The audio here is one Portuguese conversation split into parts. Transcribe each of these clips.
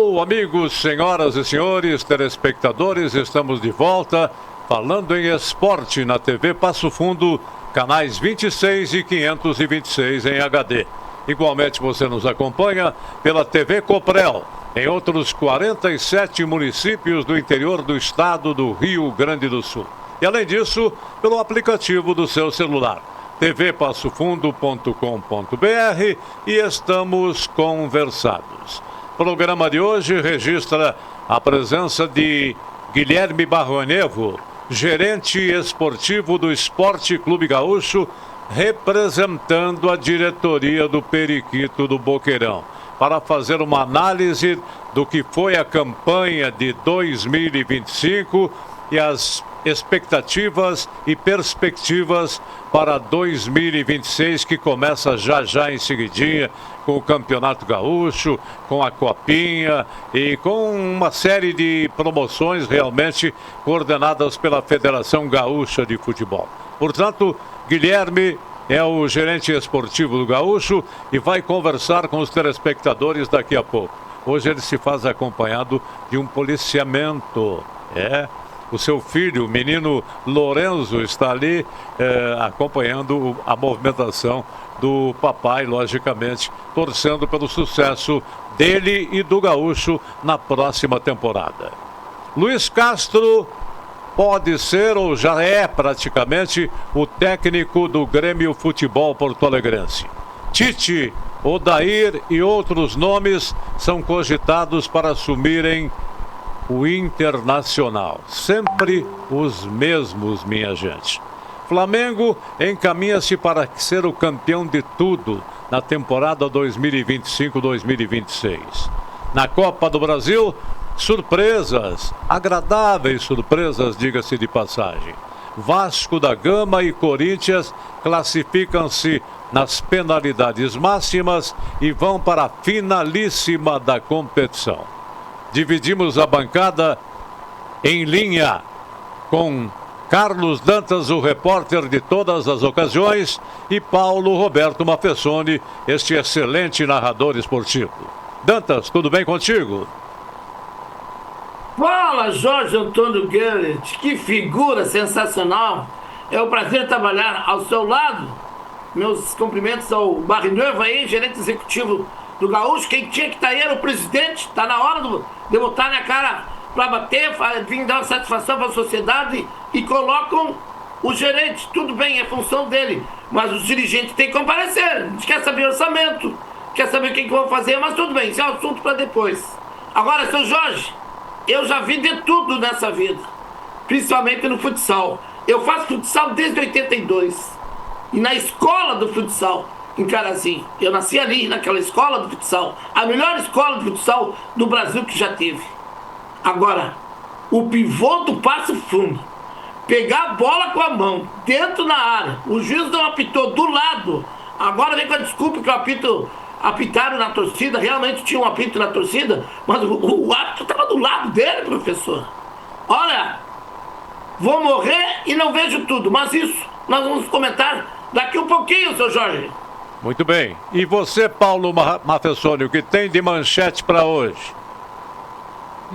Alô, amigos, senhoras e senhores, telespectadores, estamos de volta falando em esporte na TV Passo Fundo, canais 26 e 526 em HD. Igualmente você nos acompanha pela TV Coprel, em outros 47 municípios do interior do estado do Rio Grande do Sul. E além disso, pelo aplicativo do seu celular, tvpassofundo.com.br, e estamos conversados. O programa de hoje registra a presença de Guilherme Barronevo, gerente esportivo do Esporte Clube Gaúcho, representando a diretoria do Periquito do Boqueirão, para fazer uma análise do que foi a campanha de 2025 e as expectativas e perspectivas para 2026, que começa já em seguidinha, com o Campeonato Gaúcho, com a Copinha e com uma série de promoções realmente coordenadas pela Federação Gaúcha de Futebol. Portanto, Guilherme é o gerente esportivo do Gaúcho e vai conversar com os telespectadores daqui a pouco. Hoje ele se faz acompanhado de um policiamento. O seu filho, o menino Lorenzo, está ali acompanhando a movimentação do papai, logicamente, torcendo pelo sucesso dele e do Gaúcho na próxima temporada. Luiz Castro pode ser ou já é praticamente o técnico do Grêmio Futebol Porto-Alegrense. Tite, Odair e outros nomes são cogitados para assumirem o Internacional. Sempre os mesmos, minha gente. Flamengo encaminha-se para ser o campeão de tudo na temporada 2025-2026. Na Copa do Brasil, surpresas, agradáveis surpresas, diga-se de passagem. Vasco da Gama e Corinthians classificam-se nas penalidades máximas e vão para a finalíssima da competição. Dividimos a bancada em linha com Carlos Dantas, o repórter de todas as ocasiões, e Paulo Roberto Mafessoni, este excelente narrador esportivo. Dantas, tudo bem contigo? Fala, Jorge Antônio Guerrit, que figura sensacional. É um prazer trabalhar ao seu lado. Meus cumprimentos ao Barronevo aí, gerente executivo do Gaúcho. Quem tinha que estar aí era o presidente. Está na hora de botar na cara para bater, vir dar uma satisfação para a sociedade, e colocam o gerente. Tudo bem, é função dele, mas os dirigentes têm que comparecer. A gente quer saber orçamento, quer saber o que vão fazer, mas tudo bem, isso é um assunto para depois. Agora, seu Jorge, eu já vi de tudo nessa vida, principalmente no futsal. Eu faço futsal desde 82, e na escola do futsal em Carazinho. Eu nasci ali, naquela escola do futsal, a melhor escola de futsal do Brasil que já teve. Agora, o pivô do Passo Fundo, pegar a bola com a mão, dentro na área, o juiz não apitou do lado, agora vem com a desculpa que o apitaram na torcida, realmente tinha um apito na torcida, mas o árbitro estava do lado dele, professor. Olha, vou morrer e não vejo tudo, mas isso nós vamos comentar daqui um pouquinho, seu Jorge. Muito bem. E você, Paulo Mafessoni, o que tem de manchete para hoje?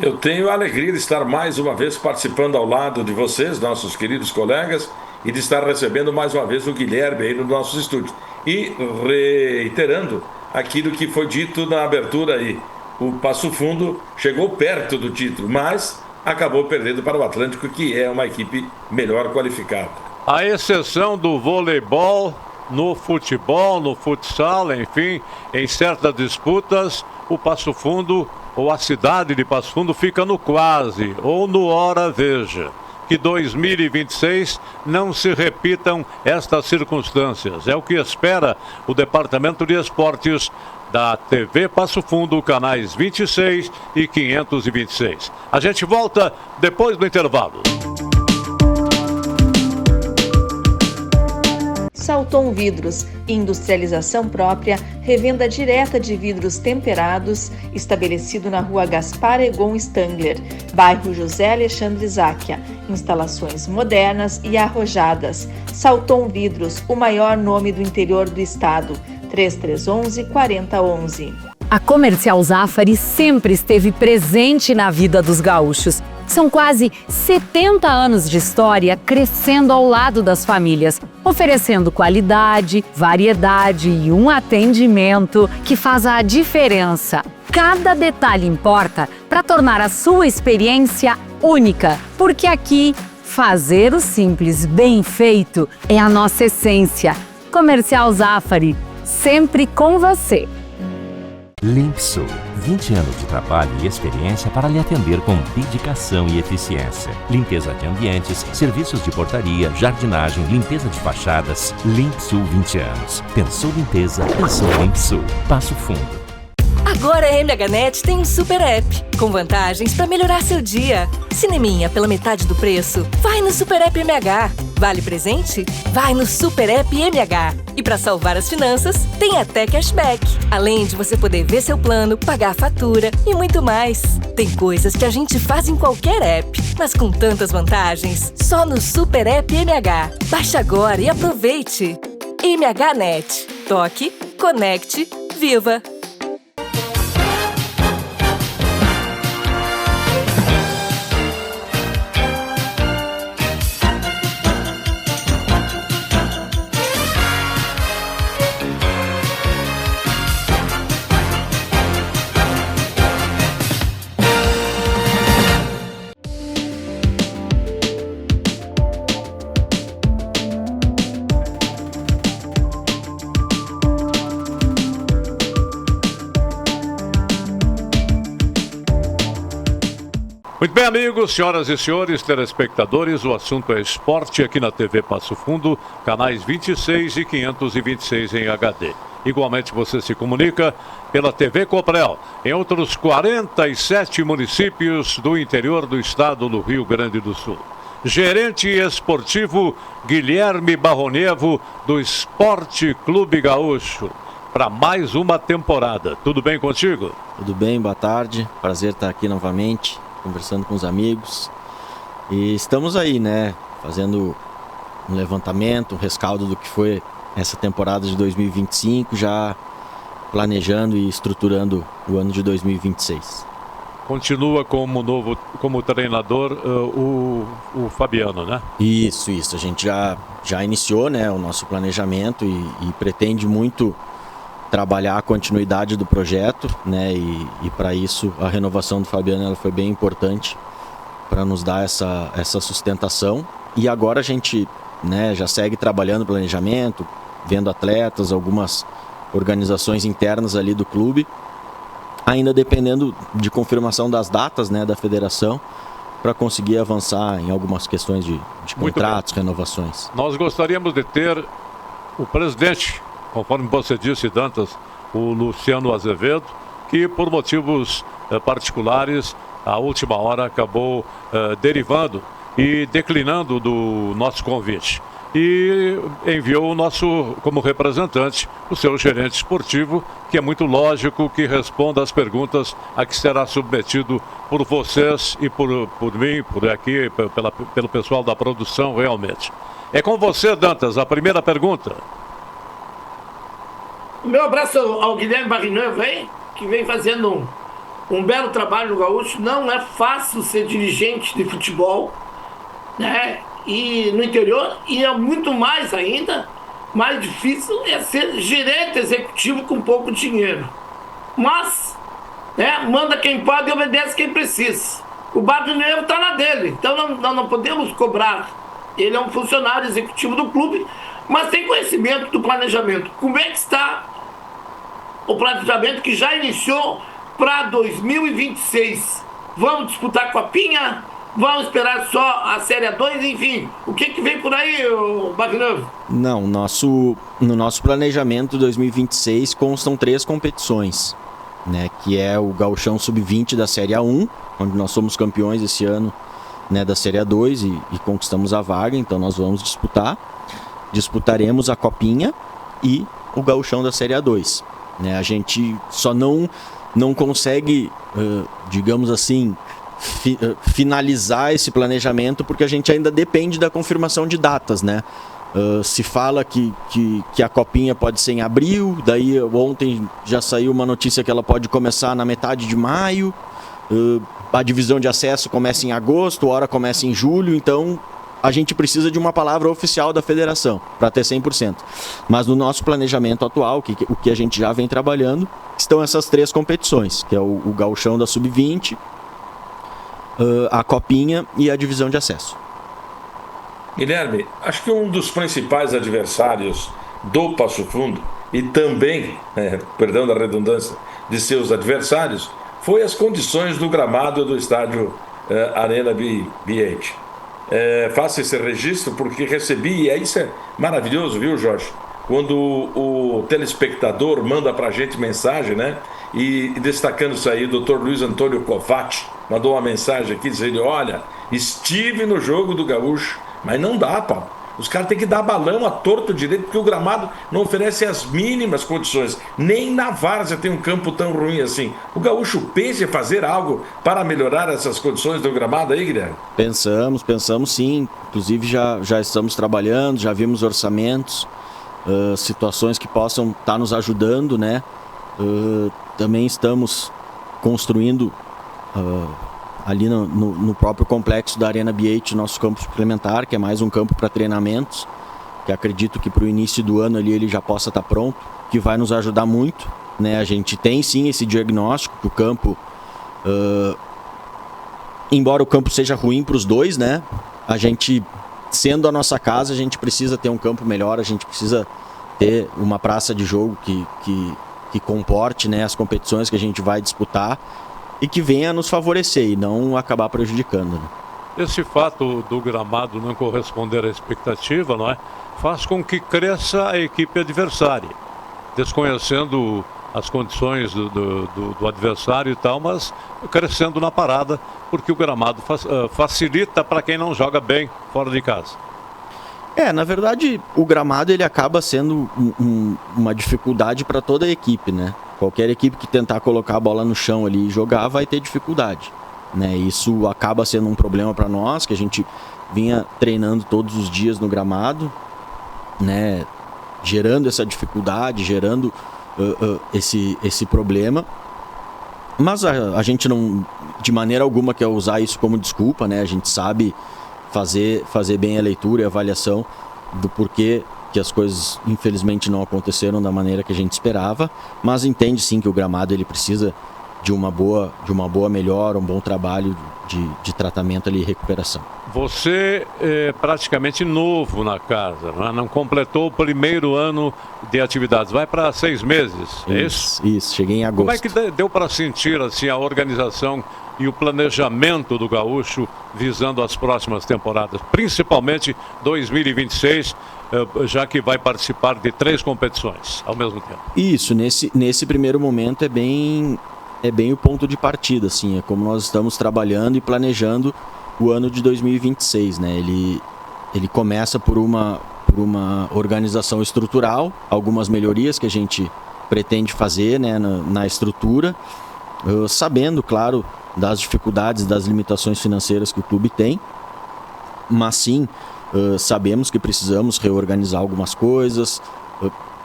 Eu tenho a alegria de estar mais uma vez participando ao lado de vocês, nossos queridos colegas, e de estar recebendo mais uma vez o Guilherme aí nos nossos estúdios. E reiterando aquilo que foi dito na abertura aí, o Passo Fundo chegou perto do título, mas acabou perdendo para o Atlântico, que é uma equipe melhor qualificada. A exceção do voleibol, no futebol, no futsal, enfim, em certas disputas, o Passo Fundo, ou a cidade de Passo Fundo, fica no quase, ou no ora veja. Que 2026 não se repitam estas circunstâncias. É o que espera o Departamento de Esportes da TV Passo Fundo, canais 26 e 526. A gente volta depois do intervalo. Salton Vidros, industrialização própria, revenda direta de vidros temperados, estabelecido na rua Gaspar Egon Stangler, bairro José Alexandre Záquia. Instalações modernas e arrojadas. Salton Vidros, o maior nome do interior do estado. 3311-4011. A Comercial Zafari sempre esteve presente na vida dos gaúchos. São quase 70 anos de história crescendo ao lado das famílias, oferecendo qualidade, variedade e um atendimento que faz a diferença. Cada detalhe importa para tornar a sua experiência única, porque aqui, fazer o simples bem feito é a nossa essência. Comercial Zafari, sempre com você. Limpsul, 20 anos de trabalho e experiência para lhe atender com dedicação e eficiência. Limpeza de ambientes, serviços de portaria, jardinagem, limpeza de fachadas. Limpsul 20 anos. Pensou limpeza, pensou Limpsul. Passo Fundo. Agora a MHNet tem um super app, com vantagens para melhorar seu dia. Cineminha pela metade do preço? Vai no Super App MH. Vale presente? Vai no Super App MH. E para salvar as finanças, tem até cashback. Além de você poder ver seu plano, pagar a fatura e muito mais. Tem coisas que a gente faz em qualquer app, mas com tantas vantagens, só no Super App MH. Baixe agora e aproveite. MHNet. Toque, conecte, viva! Muito bem, amigos, senhoras e senhores, telespectadores, o assunto é esporte aqui na TV Passo Fundo, canais 26 e 526 em HD. Igualmente você se comunica pela TV Coprel, em outros 47 municípios do interior do estado do Rio Grande do Sul. Gerente esportivo Guilherme Barronevo, do Esporte Clube Gaúcho, para mais uma temporada. Tudo bem contigo? Tudo bem, boa tarde. Prazer estar aqui novamente, conversando com os amigos. E estamos aí, né, fazendo um levantamento, um rescaldo do que foi essa temporada de 2025, já planejando e estruturando o ano de 2026. Continua como treinador o Fabiano, né? Isso. A gente já iniciou, né, o nosso planejamento e pretende muito trabalhar a continuidade do projeto, né, e para isso a renovação do Fabiano ela foi bem importante para nos dar essa sustentação. E agora a gente, né, já segue trabalhando o planejamento, vendo atletas, algumas organizações internas ali do clube, ainda dependendo de confirmação das datas, né, da federação, para conseguir avançar em algumas questões de contratos, renovações. Nós gostaríamos de ter o presidente, conforme você disse, Dantas, o Luciano Azevedo, que por motivos particulares, à última hora acabou derivando e declinando do nosso convite. E enviou o nosso, como representante, o seu gerente esportivo, que é muito lógico que responda às perguntas a que será submetido por vocês e por mim, por aqui, pelo pessoal da produção, realmente. É com você, Dantas, a primeira pergunta. Meu abraço ao Guilherme Barronevo aí, que vem fazendo um belo trabalho no Gaúcho. Não é fácil ser dirigente de futebol, né? E no interior, e é muito mais ainda, mais difícil é ser gerente executivo com pouco dinheiro. Mas, né, manda quem pode e obedece quem precisa. O Barronevo está na dele, então nós não podemos cobrar. Ele é um funcionário executivo do clube, mas tem conhecimento do planejamento. Como é que está o planejamento que já iniciou para 2026? Vamos disputar Copinha? Vamos esperar só a Série 2? Enfim, o que vem por aí, Barronevo? Não, no nosso planejamento 2026 constam 3 competições, né, que é o Gauchão Sub-20 da Série A1, onde nós somos campeões esse ano, né, da Série A2 e conquistamos a vaga, então nós vamos disputaremos a Copinha e o Gauchão da Série A2. Né, a gente só não consegue, digamos assim, finalizar esse planejamento porque a gente ainda depende da confirmação de datas, né? Se fala que a copinha pode ser em abril, daí ontem já saiu uma notícia que ela pode começar na metade de maio, a divisão de acesso começa em agosto, a hora começa em julho, então a gente precisa de uma palavra oficial da federação para ter 100%. Mas no nosso planejamento atual, o que a gente já vem trabalhando, estão essas 3 competições, que é o Gauchão da Sub-20, a copinha e a divisão de acesso. Guilherme, acho que um dos principais adversários do Passo Fundo e também, perdão da redundância, de seus adversários, foi as condições do gramado do estádio Arena BH. Faço esse registro porque recebi, e isso é maravilhoso, viu, Jorge? Quando o telespectador manda pra gente mensagem, né? E destacando isso aí, o Dr. Luiz Antônio Kovac mandou uma mensagem aqui dizendo: olha, estive no jogo do Gaúcho, mas não dá, Paulo. Os caras têm que dar balão à torto direito, porque o gramado não oferece as mínimas condições. Nem na várzea tem um campo tão ruim assim. O Gaúcho pensa em fazer algo para melhorar essas condições do gramado aí, Guilherme? Pensamos sim. Inclusive já estamos trabalhando, já vimos orçamentos, situações que possam estar nos ajudando, né? Também estamos construindo ali no próprio complexo da Arena BH, nosso campo suplementar, que é mais um campo para treinamentos, que acredito que para o início do ano ali ele já possa estar pronto, que vai nos ajudar muito, né? A gente tem sim esse diagnóstico que o campo, embora o campo seja ruim para os dois, né? A gente, sendo a nossa casa, a gente precisa ter um campo melhor, a gente precisa ter uma praça de jogo que comporte, né, as competições que a gente vai disputar e que venha nos favorecer e não acabar prejudicando, né? Esse fato do gramado não corresponder à expectativa, não é? Faz com que cresça a equipe adversária, desconhecendo as condições do adversário e tal, mas crescendo na parada, porque o gramado facilita para quem não joga bem fora de casa. Na verdade, o gramado ele acaba sendo uma dificuldade para toda a equipe, né? Qualquer equipe que tentar colocar a bola no chão ali e jogar vai ter dificuldade, né? Isso acaba sendo um problema para nós, que a gente vinha treinando todos os dias no gramado, né? Gerando essa dificuldade, gerando esse problema. Mas a gente não, de maneira alguma, quer usar isso como desculpa, né? A gente sabe fazer bem a leitura e a avaliação do porquê que as coisas infelizmente não aconteceram da maneira que a gente esperava, mas entende sim que o gramado ele precisa de uma boa melhora, um bom trabalho de tratamento ali e recuperação. Você é praticamente novo na casa, não completou o primeiro ano de atividades, vai para 6 meses, é isso? Isso, cheguei em agosto. Como é que deu para sentir assim, a organização e o planejamento do Gaúcho visando as próximas temporadas, principalmente 2026, já que vai participar de 3 competições ao mesmo tempo? Isso, nesse primeiro momento é bem o ponto de partida, assim, é como nós estamos trabalhando e planejando o ano de 2026, né? Ele começa por uma organização estrutural, algumas melhorias que a gente pretende fazer, né, na estrutura, sabendo, claro, das dificuldades, das limitações financeiras que o clube tem, mas sim, sabemos que precisamos reorganizar algumas coisas,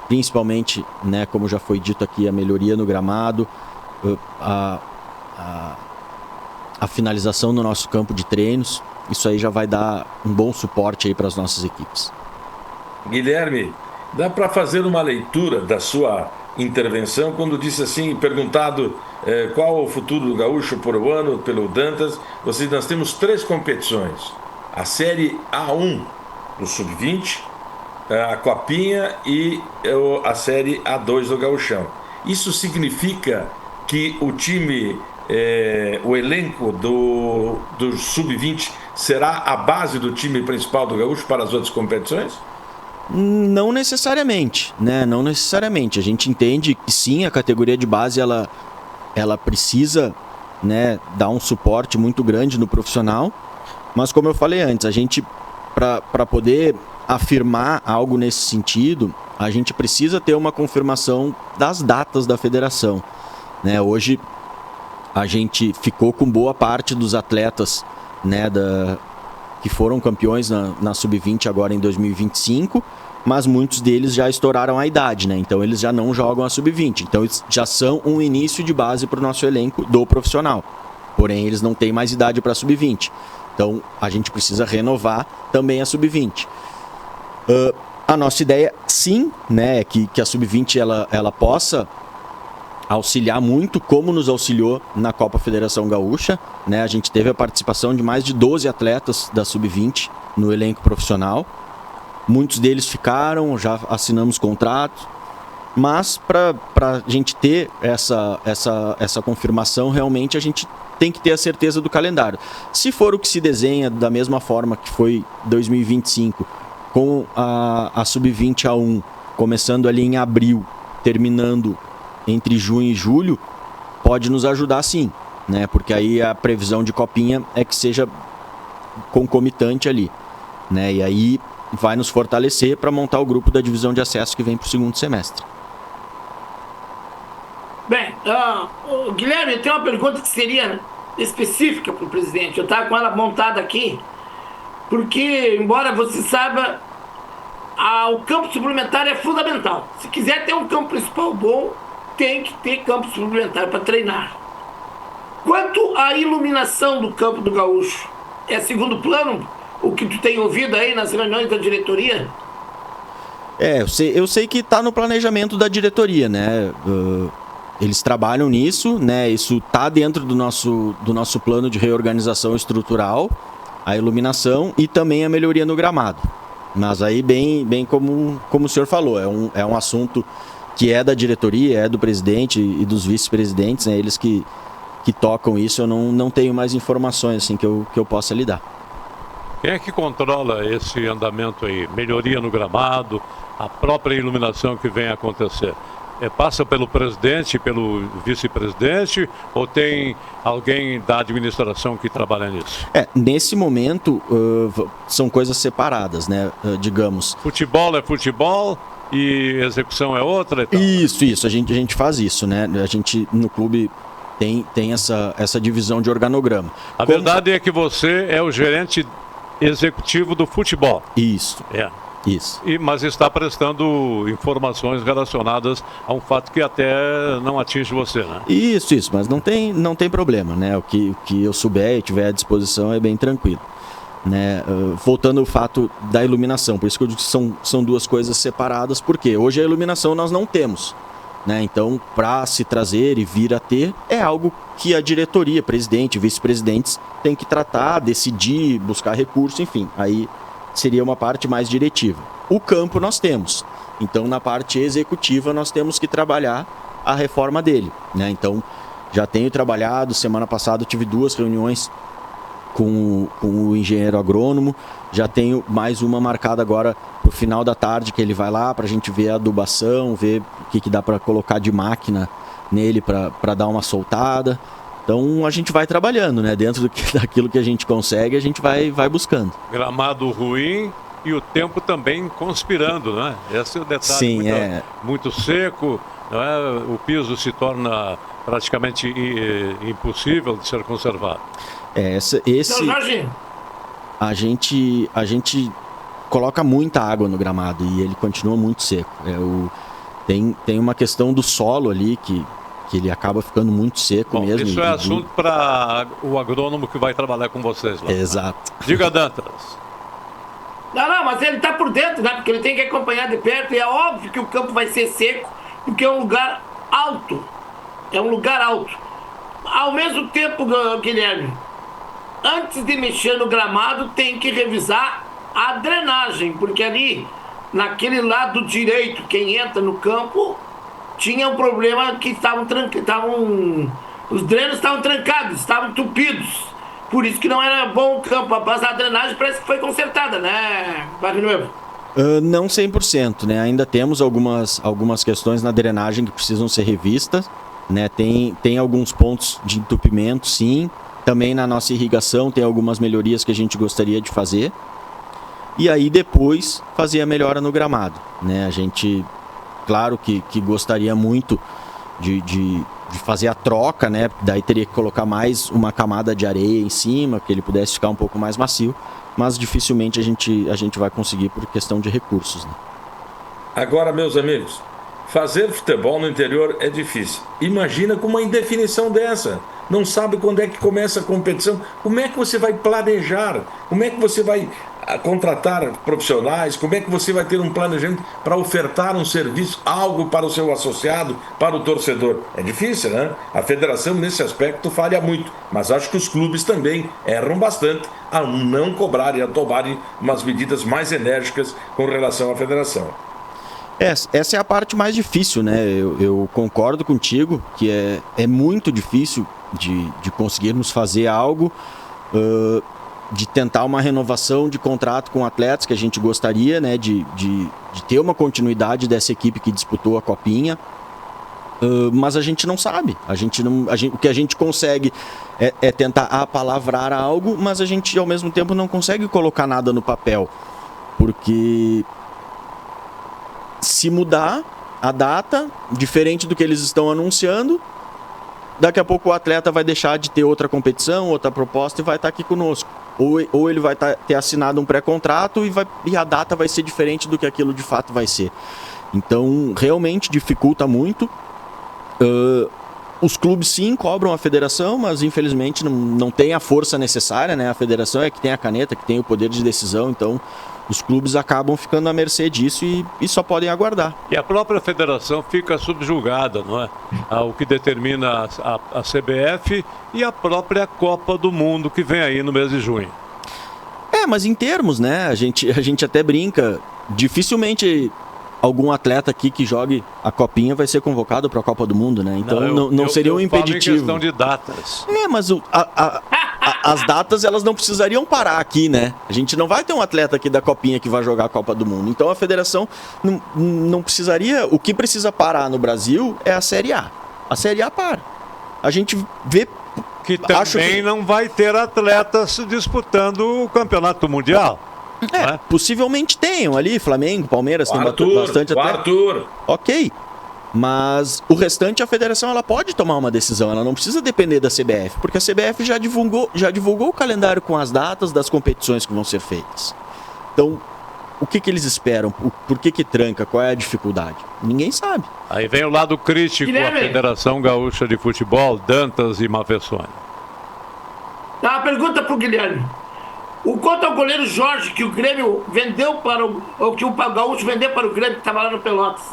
principalmente, né, como já foi dito aqui, a melhoria no gramado, a finalização no nosso campo de treinos. Isso aí já vai dar um bom suporte aí para as nossas equipes. Guilherme, dá para fazer uma leitura da sua intervenção quando disse assim, perguntado qual o futuro do Gaúcho por o ano pelo Dantas? Nós temos 3 competições: a Série A1 do Sub-20, a Copinha e a Série A2 do Gauchão. Isso significa que o time, o elenco do Sub-20 será a base do time principal do Gaúcho para as outras competições? Não necessariamente, né? Não necessariamente. A gente entende que sim, a categoria de base ela precisa, né, dar um suporte muito grande no profissional, mas como eu falei antes, a gente, para poder afirmar algo nesse sentido, a gente precisa ter uma confirmação das datas da federação, né? Hoje a gente ficou com boa parte dos atletas, né, que foram campeões na Sub-20 agora em 2025, mas muitos deles já estouraram a idade, né? Então eles já não jogam a Sub-20. Então eles já são um início de base para o nosso elenco do profissional. Porém, eles não têm mais idade para a Sub-20. Então a gente precisa renovar também a Sub-20. A nossa ideia, sim, né, é que a Sub-20 ela possa auxiliar muito, como nos auxiliou na Copa Federação Gaúcha, né? A gente teve a participação de mais de 12 atletas da Sub-20 no elenco profissional. Muitos deles ficaram, já assinamos contratos, mas para a gente ter essa confirmação, realmente a gente tem que ter a certeza do calendário. Se for o que se desenha da mesma forma que foi 2025, com a Sub-20 A1 começando ali em abril, terminando entre junho e julho, pode nos ajudar sim, né? Porque aí a previsão de copinha é que seja concomitante ali, né? E aí vai nos fortalecer para montar o grupo da divisão de acesso que vem para o segundo semestre. Bem, Guilherme, tem uma pergunta que seria específica para o presidente. Eu estava com ela montada aqui, porque, embora você saiba, o campo suplementar é fundamental. Se quiser ter um campo principal bom, tem que ter campo suplementar para treinar. Quanto à iluminação do campo do Gaúcho, é segundo plano o que tu tem ouvido aí nas reuniões da diretoria? Eu sei que está no planejamento da diretoria, né? Eles trabalham nisso, né? Isso está dentro do nosso plano de reorganização estrutural, a iluminação e também a melhoria no gramado. Mas aí, bem como o senhor falou, é um assunto que é da diretoria, é do presidente e dos vice-presidentes, né? Eles que tocam isso. Eu não tenho mais informações assim, que eu possa lhe dar. Quem é que controla esse andamento aí? Melhoria no gramado, a própria iluminação que vem a acontecer? Passa pelo presidente, pelo vice-presidente, ou tem alguém da administração que trabalha nisso? Nesse momento, são coisas separadas, né? Digamos. Futebol é futebol e execução é outra? Então. Isso. A gente faz isso, né? A gente, no clube, tem essa divisão de organograma. A verdade é que você é o gerente executivo do futebol. Isso. Isso. Mas está prestando informações relacionadas a um fato que até não atinge você, né? Isso, mas não tem problema, né? O que eu souber e tiver à disposição é bem tranquilo, né? Voltando ao fato da iluminação, por isso que eu digo que são duas coisas separadas, porque hoje a iluminação nós não temos, né? Então, para se trazer e vir a ter, é algo que a diretoria, presidente, vice-presidentes tem que tratar, decidir, buscar recurso, enfim, aí seria uma parte mais diretiva. O campo nós temos, então na parte executiva nós temos que trabalhar a reforma dele, né? Então já tenho trabalhado, semana passada tive 2 reuniões com o engenheiro agrônomo, já tenho mais uma marcada agora para o final da tarde, que ele vai lá para a gente ver a adubação, ver o que dá para colocar de máquina nele para dar uma soltada. Então a gente vai trabalhando, né? Dentro daquilo que a gente consegue, a gente vai buscando. Gramado ruim e o tempo também conspirando, né? Esse é o detalhe. Sim, muito seco, não é? O piso se torna praticamente impossível de ser conservado. A gente coloca muita água no gramado e ele continua muito seco. Tem uma questão do solo ali que ele acaba ficando muito seco mesmo. Isso é assunto para o agrônomo que vai trabalhar com vocês lá. Exato. Diga, Dantas. Não, mas ele está por dentro, né? Porque ele tem que acompanhar de perto e é óbvio que o campo vai ser seco, porque é um lugar alto. Ao mesmo tempo, Guilherme, antes de mexer no gramado, tem que revisar a drenagem, porque ali, naquele lado direito, quem entra no campo, tinha um problema que os drenos estavam trancados, estavam entupidos. Por isso que não era bom o campo. Após a drenagem parece que foi consertada, né, Barrio Novo? Não 100%, né? Ainda temos algumas questões na drenagem que precisam ser revistas, né? Tem alguns pontos de entupimento, sim. Também na nossa irrigação tem algumas melhorias que a gente gostaria de fazer. E aí depois fazer a melhora no gramado, né? A gente, claro que gostaria muito de fazer a troca, né? Daí teria que colocar mais uma camada de areia em cima, que ele pudesse ficar um pouco mais macio, mas dificilmente a gente vai conseguir por questão de recursos, né? Agora, meus amigos, fazer futebol no interior é difícil. Imagina com uma indefinição dessa. Não sabe quando é que começa a competição. Como é que você vai planejar? Como é que você vai contratar profissionais? Como é que você vai ter um planejamento para ofertar um serviço, algo para o seu associado, para o torcedor? É difícil, né? A federação, nesse aspecto, falha muito. Mas acho que os clubes também erram bastante a não cobrarem, a tomarem umas medidas mais enérgicas com relação à federação. Essa é a parte mais difícil, né? Eu concordo contigo que é muito difícil de conseguirmos fazer algo, de tentar uma renovação de contrato com atletas que a gente gostaria, né? De ter uma continuidade dessa equipe que disputou a Copinha, mas a gente não sabe. O que a gente consegue é tentar apalavrar algo, mas a gente ao mesmo tempo não consegue colocar nada no papel, porque se mudar a data, diferente do que eles estão anunciando, daqui a pouco o atleta vai deixar de ter outra competição, outra proposta e vai estar aqui conosco. Ou ele vai ter assinado um pré-contrato e a data vai ser diferente do que aquilo de fato vai ser. Então, realmente dificulta muito. Os clubes sim cobram a federação, mas infelizmente não tem a força necessária, né? A federação é que tem a caneta, que tem o poder de decisão, então os clubes acabam ficando à mercê disso e só podem aguardar. E a própria federação fica subjugada, não é? O que determina a CBF e a própria Copa do Mundo que vem aí no mês de junho. Mas em termos, né? A gente até brinca, dificilmente algum atleta aqui que jogue a Copinha vai ser convocado para a Copa do Mundo, né? Então não seria um impeditivo. Em questão de datas. Mas as datas elas não precisariam parar aqui, né? A gente não vai ter um atleta aqui da Copinha que vai jogar a Copa do Mundo. Então a federação não precisaria. O que precisa parar no Brasil é a Série A. A Série A para. A gente vê que também não vai ter atletas disputando o Campeonato Mundial. Possivelmente tenham ali, Flamengo, Palmeiras, tem bastante atleta. Arthur. Ok, mas o restante a federação ela pode tomar uma decisão, ela não precisa depender da CBF, porque a CBF já divulgou o calendário com as datas das competições que vão ser feitas. Então, o que eles esperam? Por que tranca? Qual é a dificuldade? Ninguém sabe. Aí vem o lado crítico à Federação Gaúcha de Futebol, Dantas e Mafessoni. Uma pergunta para o Guilherme. O quanto ao goleiro Jorge, que o Grêmio vendeu ou que o Gaúcho vendeu para o Grêmio, que estava lá no Pelotas.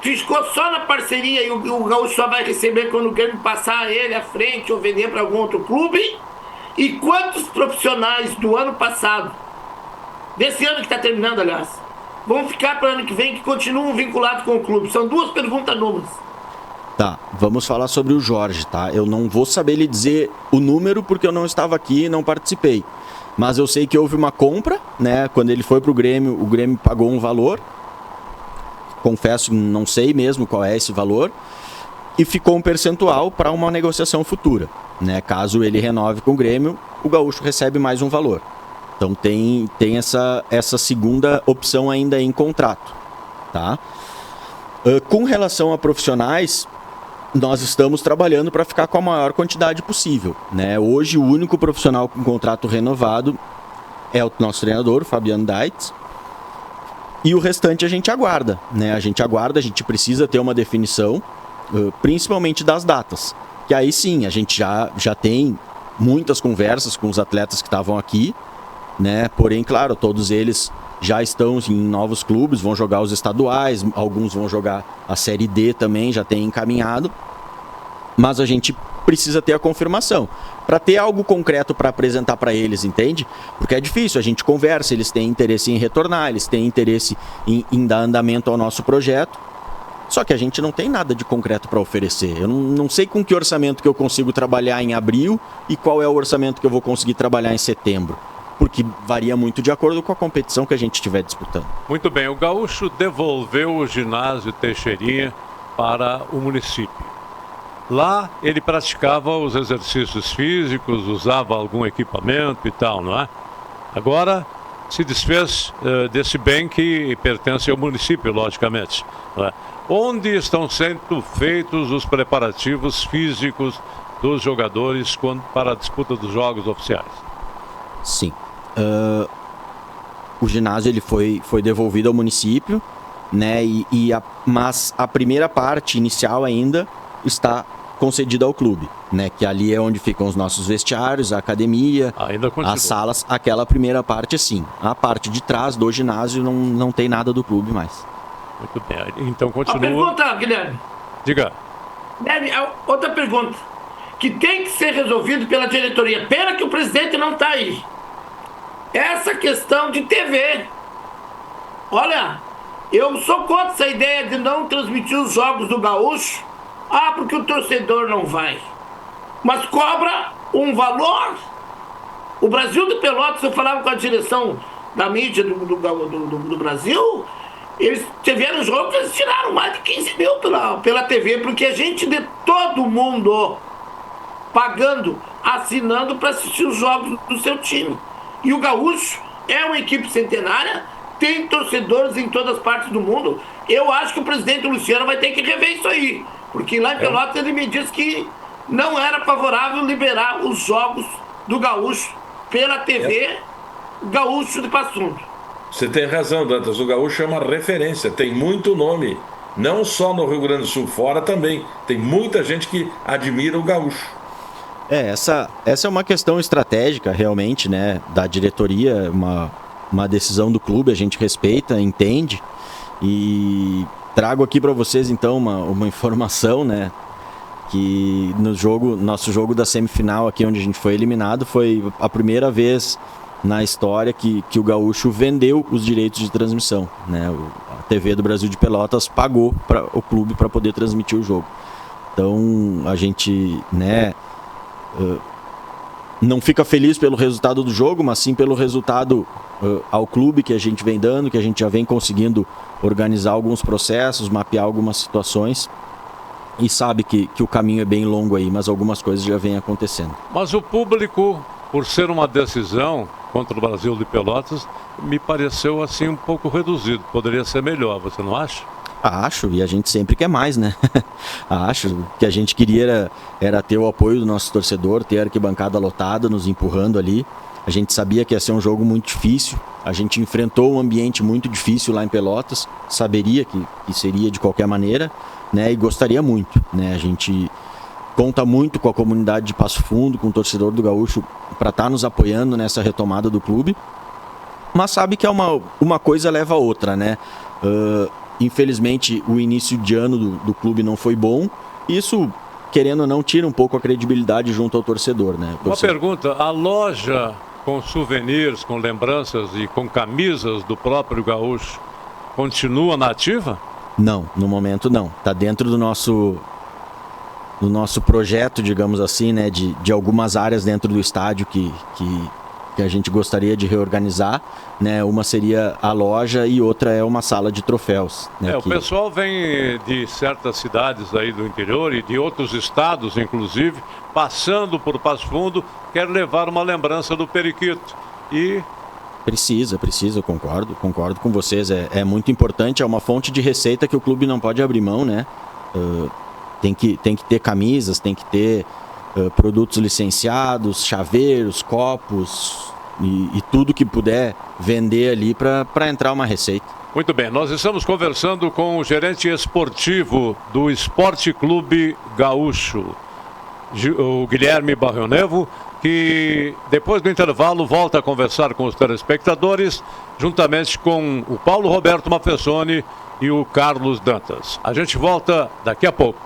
Ficou só na parceria e o Gaúcho só vai receber quando o Grêmio passar ele à frente ou vender para algum outro clube? E quantos profissionais do ano passado, desse ano que está terminando, aliás, vão ficar para o ano que vem que continuam vinculados com o clube? São duas perguntas numas. Tá, vamos falar sobre o Jorge, tá? Eu não vou saber lhe dizer o número porque eu não estava aqui e não participei. Mas eu sei que houve uma compra, né? Quando ele foi para o Grêmio pagou um valor. Confesso, não sei mesmo qual é esse valor. E ficou um percentual para uma negociação futura, né? Caso ele renove com o Grêmio, o Gaúcho recebe mais um valor. Então tem essa segunda opção ainda em contrato, tá? Com relação a profissionais, nós estamos trabalhando para ficar com a maior quantidade possível, né? Hoje, o único profissional com contrato renovado é o nosso treinador, o Fabiano Daitz. E o restante a gente aguarda, né? A gente precisa ter uma definição, principalmente das datas. Que aí sim, a gente já tem muitas conversas com os atletas que estavam aqui, né? Porém, claro, todos eles já estão em novos clubes, vão jogar os estaduais, alguns vão jogar a Série D também, já tem encaminhado. Mas a gente precisa ter a confirmação, para ter algo concreto para apresentar para eles, entende? Porque é difícil, a gente conversa, eles têm interesse em retornar, eles têm interesse em dar andamento ao nosso projeto, só que a gente não tem nada de concreto para oferecer. Eu não sei com que orçamento que eu consigo trabalhar em abril e qual é o orçamento que eu vou conseguir trabalhar em setembro. Porque varia muito de acordo com a competição que a gente estiver disputando. Muito bem, o Gaúcho devolveu o ginásio Teixeirinha para o município. Lá ele praticava os exercícios físicos, usava algum equipamento e tal, não é? Agora se desfez desse bem que pertence ao município, logicamente, não é? onde estão sendo feitos os preparativos físicos dos jogadores para a disputa dos jogos oficiais? Sim. O ginásio ele foi devolvido ao município, né? Mas a primeira parte inicial ainda está concedida ao clube, né? Que ali é onde ficam os nossos vestiários, a academia, as salas. Aquela primeira parte, sim. A parte de trás do ginásio não tem nada do clube mais. Muito bem. Então continua. Pergunta, Guilherme. Diga. Guilherme, outra pergunta. Que tem que ser resolvido pela diretoria. Pena que o presidente não está aí. Essa questão de TV. Olha, eu sou contra essa ideia de não transmitir os jogos do Gaúcho. Porque o torcedor não vai. Mas cobra um valor. O Brasil de Pelotas, eu falava com a direção da mídia do Brasil, eles tiveram jogos, eles tiraram mais de 15 mil pela TV, porque a gente de todo mundo pagando, assinando para assistir os jogos do seu time. E o Gaúcho é uma equipe centenária, tem torcedores em todas as partes do mundo. Eu acho que o presidente Luciano vai ter que rever isso aí. Porque lá em Pelotas ele me disse que não era favorável liberar os jogos do Gaúcho pela TV Gaúcho de Passo Fundo. Você tem razão, Dantas. O Gaúcho é uma referência, tem muito nome. Não só no Rio Grande do Sul, fora também. Tem muita gente que admira o Gaúcho. Essa é uma questão estratégica, realmente, né? Da diretoria, uma decisão do clube, a gente respeita, entende. E trago aqui para vocês, então, uma informação, né? Que nosso jogo da semifinal, aqui onde a gente foi eliminado, foi a primeira vez na história que o Gaúcho vendeu os direitos de transmissão, né? A TV do Brasil de Pelotas pagou para o clube para poder transmitir o jogo. Então, a gente, né, não fica feliz pelo resultado do jogo, mas sim pelo resultado ao clube que a gente vem dando, que a gente já vem conseguindo organizar alguns processos, mapear algumas situações e sabe que o caminho é bem longo aí, mas algumas coisas já vêm acontecendo. Mas o público, por ser uma decisão contra o Brasil de Pelotas, me pareceu assim um pouco reduzido. Poderia ser melhor, você não acha? Acho, e a gente sempre quer mais, né? Acho. O que a gente queria era ter o apoio do nosso torcedor, ter a arquibancada lotada, nos empurrando ali. A gente sabia que ia ser um jogo muito difícil. A gente enfrentou um ambiente muito difícil lá em Pelotas. Saberia que seria de qualquer maneira, né? E gostaria muito, né? A gente conta muito com a comunidade de Passo Fundo, com o torcedor do Gaúcho, para estar nos apoiando nessa retomada do clube. Mas sabe que é uma coisa leva a outra, né? Infelizmente, o início de ano do clube não foi bom. Isso, querendo ou não, tira um pouco a credibilidade junto ao torcedor, né? Uma pergunta, a loja com souvenirs, com lembranças e com camisas do próprio Gaúcho continua na ativa? Não, no momento não. Está dentro do nosso projeto, digamos assim, né? De algumas áreas dentro do estádio que a gente gostaria de reorganizar, né? Uma seria a loja e outra é uma sala de troféus, né? O pessoal vem de certas cidades aí do interior e de outros estados, inclusive, passando por Passo Fundo, quer levar uma lembrança do Periquito. E Precisa, eu concordo com vocês. É muito importante, é uma fonte de receita que o clube não pode abrir mão, né? Tem que ter camisas, tem que ter produtos licenciados, chaveiros, copos e tudo que puder vender ali para entrar uma receita. Muito bem, nós estamos conversando com o gerente esportivo do Esporte Clube Gaúcho, o Guilherme Barrionevo, que depois do intervalo volta a conversar com os telespectadores, juntamente com o Paulo Roberto Mafessoni e o Carlos Dantas. A gente volta daqui a pouco.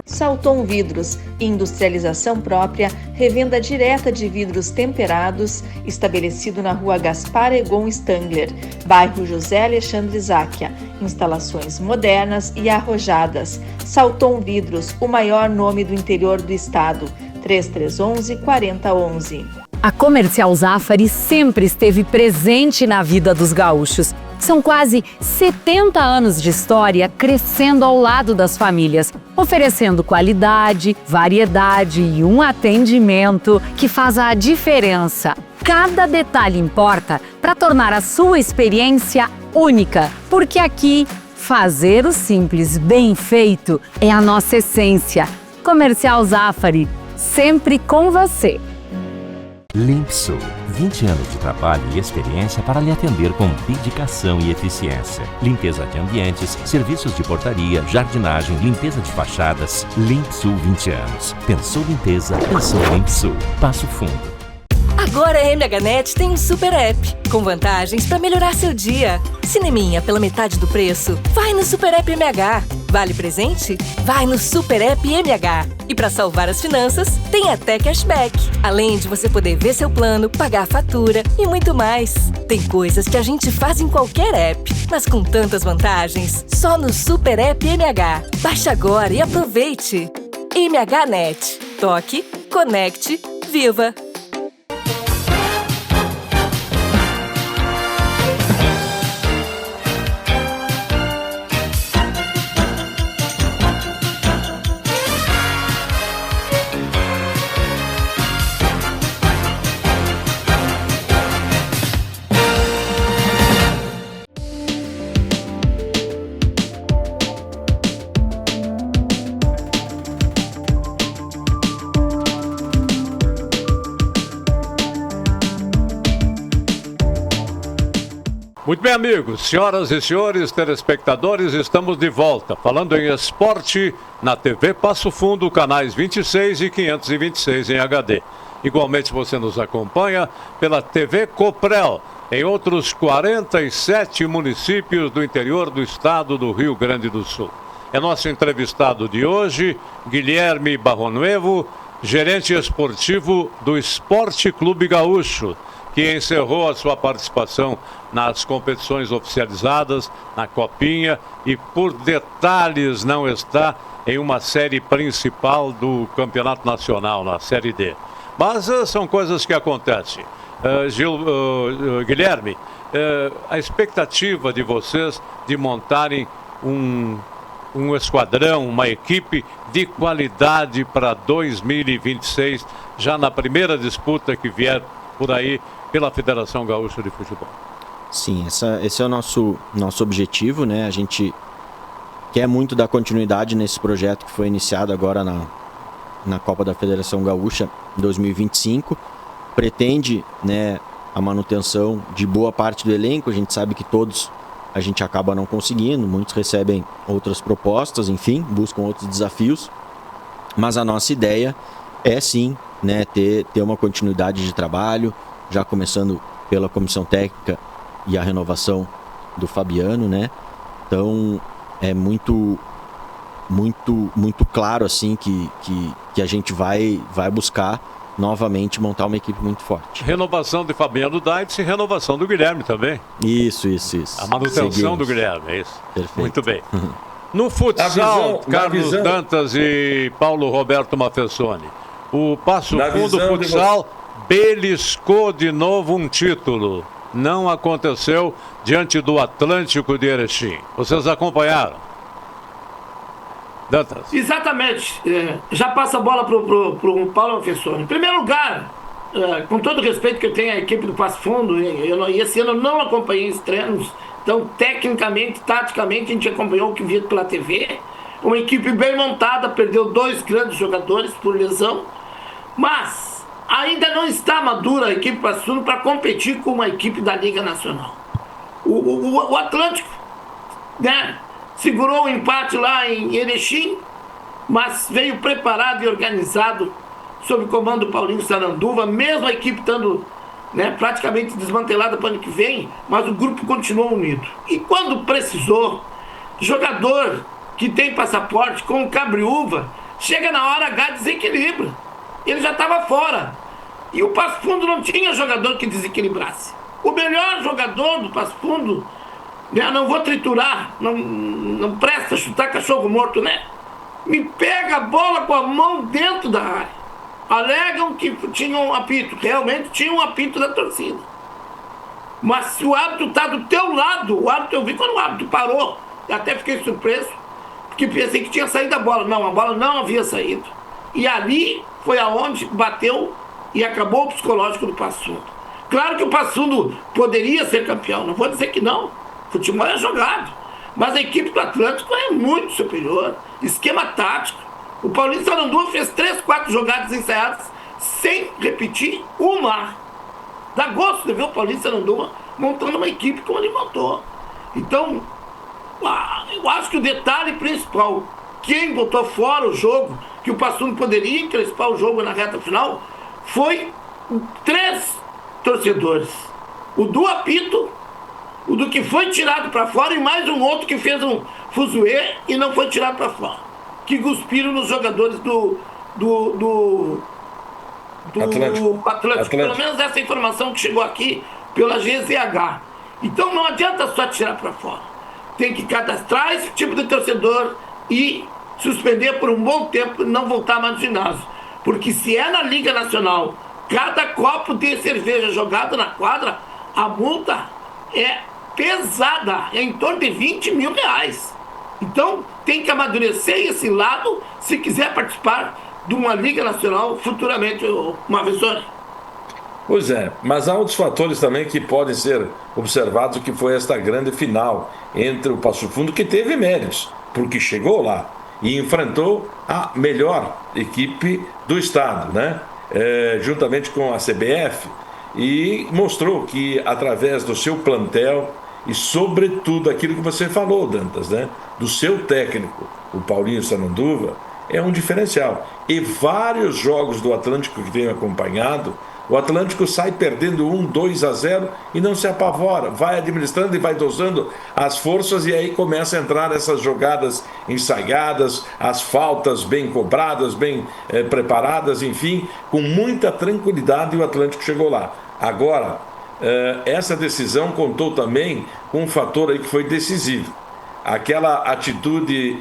Salton Vidros, industrialização própria, revenda direta de vidros temperados, estabelecido na rua Gaspar Egon Stangler, bairro José Alexandre Záquia, instalações modernas e arrojadas. Salton Vidros, o maior nome do interior do estado, 3311-4011. A Comercial Zafari sempre esteve presente na vida dos gaúchos. São quase 70 anos de história crescendo ao lado das famílias, oferecendo qualidade, variedade e um atendimento que faz a diferença. Cada detalhe importa para tornar a sua experiência única, porque aqui fazer o simples bem feito é a nossa essência. Comercial Zafari, sempre com você. Limpsul, 20 anos de trabalho e experiência para lhe atender com dedicação e eficiência. Limpeza de ambientes, serviços de portaria, jardinagem, limpeza de fachadas. Limpsul 20 anos. Pensou limpeza, pensou Limpsul. Passo Fundo. Agora a MHNet tem um super app, com vantagens para melhorar seu dia. Cineminha pela metade do preço? Vai no Super App MH. Vale presente? Vai no Super App MH. E para salvar as finanças, tem até cashback. Além de você poder ver seu plano, pagar a fatura e muito mais. Tem coisas que a gente faz em qualquer app, mas com tantas vantagens, só no Super App MH. Baixe agora e aproveite. MHNet. Toque, conecte, viva! Muito bem, amigos, senhoras e senhores telespectadores, estamos de volta, falando em esporte na TV Passo Fundo, canais 26 e 526 em HD. Igualmente você nos acompanha pela TV Coprel, em outros 47 municípios do interior do estado do Rio Grande do Sul. É nosso entrevistado de hoje, Guilherme Barronuevo, gerente esportivo do Esporte Clube Gaúcho, que encerrou a sua participação nas competições oficializadas, na Copinha, e por detalhes não está em uma série principal do Campeonato Nacional, na Série D. Mas são coisas que acontecem. Guilherme, a expectativa de vocês de montarem um esquadrão, uma equipe de qualidade para 2026, já na primeira disputa que vier por aí pela Federação Gaúcha de Futebol. Sim, esse é o nosso objetivo, né? A gente quer muito dar continuidade nesse projeto que foi iniciado agora na Copa da Federação Gaúcha 2025. Pretende, né, a manutenção de boa parte do elenco. A gente sabe que todos a gente acaba não conseguindo, muitos recebem outras propostas, enfim, buscam outros desafios. Mas a nossa ideia é sim, né, ter uma continuidade de trabalho, já começando pela comissão técnica e a renovação do Fabiano, né? Então é muito claro assim que a gente vai buscar novamente montar uma equipe muito forte. Renovação de Fabiano Daitz e renovação do Guilherme também. Isso. A manutenção do Guilherme, é isso. Perfeito. Muito bem. No futsal, Carlos Dantas e Paulo Roberto Mafessoni. O Passo Fundo Futsal beliscou de novo um título. Não aconteceu diante do Atlântico de Erechim. Vocês acompanharam? Dantas. Exatamente. Já passa a bola pro Paulo Mafessoni. Em primeiro lugar, com todo o respeito que eu tenho à equipe do Passo Fundo, e esse ano eu não acompanhei os treinos, então tecnicamente, taticamente, a gente acompanhou o que via pela TV. Uma equipe bem montada, perdeu 2 grandes jogadores por lesão, mas ainda não está madura a equipe Passo Fundo para competir com uma equipe da Liga Nacional. O Atlântico, né, segurou o empate lá em Erechim, mas veio preparado e organizado sob o comando do Paulinho Saranduva, mesmo a equipe estando, né, praticamente desmantelada para o ano que vem, mas o grupo continuou unido. E quando precisou, jogador que tem passaporte com cabriúva, chega na hora H, desequilibra. Ele já estava fora. E o Passo Fundo não tinha jogador que desequilibrasse. O melhor jogador do Passo Fundo, né, não vou triturar, não presta chutar cachorro morto, né? Me pega a bola com a mão dentro da área. Alegam que tinha um apito. Realmente tinha um apito da torcida. Mas se o árbitro está do teu lado, eu vi quando o árbitro parou, até fiquei surpreso, porque pensei que tinha saído a bola. Não, a bola não havia saído. E ali foi aonde bateu e acabou o psicológico do Passo Fundo. Claro que o Passo Fundo poderia ser campeão, não vou dizer que não. Futebol é jogado. Mas a equipe do Atlântico é muito superior. Esquema tático. O Paulinho Sarandua fez 3, 4 jogadas ensaiadas sem repetir uma. Dá gosto de ver o Paulinho Sarandua montando uma equipe como ele montou. Então, eu acho que o detalhe principal, quem botou fora o jogo, que o Passo Fundo poderia encrespar o jogo na reta final, foi 3 torcedores. O do apito, o do que foi tirado para fora e mais um outro que fez um fuzuê e não foi tirado para fora. Que cuspiram nos jogadores do Atlântico. Pelo menos essa informação que chegou aqui pela GZH. Então não adianta só tirar para fora. Tem que cadastrar esse tipo de torcedor e suspender por um bom tempo e não voltar mais no ginásio. Porque se é na Liga Nacional, cada copo de cerveja jogado na quadra, a multa é pesada, é em torno de 20 mil reais. Então tem que amadurecer esse lado se quiser participar de uma Liga Nacional futuramente, uma vez só. Pois é, mas há outros fatores também que podem ser observados, que foi esta grande final entre o Passo Fundo, que teve méritos, porque chegou lá e enfrentou a melhor equipe do estado, né? Juntamente com a CBF, e mostrou que através do seu plantel e sobretudo aquilo que você falou, Dantas, né? Do seu técnico, o Paulinho Sarandua, é um diferencial. E vários jogos do Atlântico que tenho acompanhado, o Atlântico sai perdendo 1-2-0 e não se apavora, vai administrando e vai dosando as forças, e aí começa a entrar essas jogadas ensaiadas, as faltas bem cobradas, bem preparadas, enfim, com muita tranquilidade, e o Atlântico chegou lá. Agora, essa decisão contou também com um fator aí que foi decisivo. Aquela atitude,